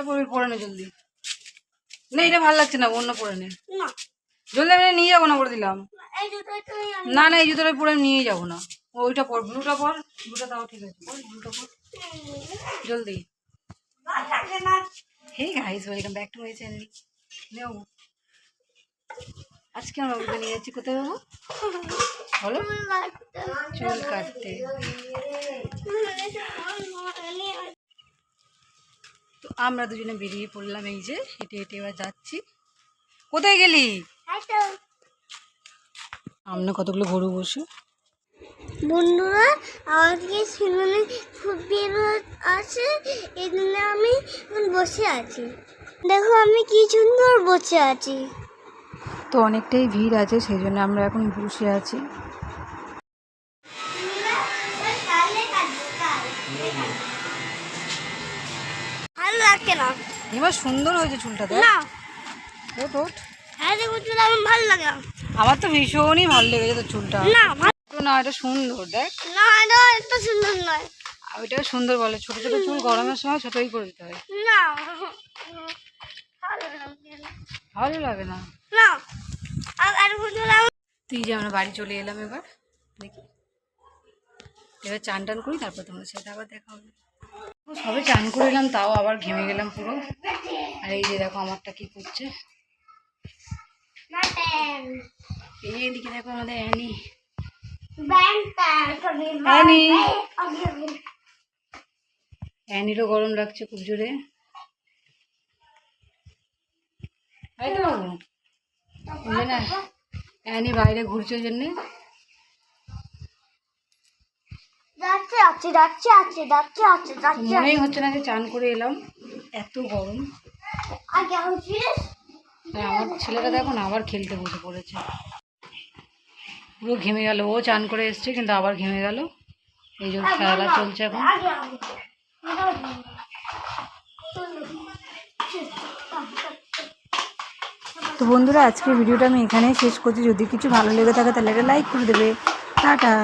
কোনটা পরে পরে নে জলদি। না এটা ভালো লাগছে না, অন্য পরে নে। জলদি আমি নিয়ে যাবো না, করে দিলাম। না না এই জুতোটা পরে আমি নিয়ে যাবো না। ওইটা পর, ব্লুটা পর। ব্লুটা তাও ঠিক আছে, পর ব্লুটা পর জলদি। Hey guys, welcome back to my channel. Now আজকে আমরা ওকে নিয়ে যাচ্ছি কোথায় যাবো বলো? চুল কাটতে। তো আমরা দুজনে বেরিয়ে পড়লাম, এই যে হেঁটে হেঁটে এবার যাচ্ছি। কোথায় গেলি? আমরা কতগুলো গরু বসে। বন্ধুরা আজকে সিনেমা খুব ভিড় আছে, এই জন্য আমি বসে আছি। দেখো আমি কি সুন্দর বসে আছি। তো অনেকটাই ভিড় আছে, সেই জন্য আমরা এখন বসে আছি। ভালো লাগছে না। এবার সুন্দর হয়েছে চুলটা, দেখ। না ওঠ ওঠ। হ্যাঁ দেখো চুল আমার ভালো লাগে না। আমার তো ভীষণই ভালো লেগেছে তোর চুলটা। না না এটা সুন্দর, দেখ। না এটা এত সুন্দর নয়। ওইটাও সুন্দর বলে, ছোট ছোট চুল গরমের সময় ছোটই করে দিতে হয়। না ভালো লাগে না। না আর বন্ধুরা তুই যে আমরা বাড়ি চলে এলাম, এবার দেখি এবার চান টান করি, তারপর তোমার সাথে আবার দেখা হবে। সবে চান করে এলাম, তাও আবার ঘেমে গেলাম পুরো। আর এই যে দেখো আমারটা কি করছে, এই এদিকে দেখো আমাদের অ্যানি। অ্যানিরও গরম লাগছে খুব জোরে। তাই তো বাবু, বুঝলে না অ্যানি বাইরে ঘুরছে ওই জন্যে। মনেই হচ্ছে না যে চান করে এলাম, এত গরম। আর আমার ছেলেটা দেখো না আবার খেলতে বসে পড়েছে, পুরো ঘেমে গেল। ও চান করে এসছে কিন্তু আবার ঘেমে গেল। এই জন্য খেলা চলছে এখন। তো বন্ধুরা আজকের ভিডিওটা আমি এখানেই শেষ করছি। যদি কিছু ভালো লেগে থাকে তাহলে একটা লাইক করে দেবে। টাটা।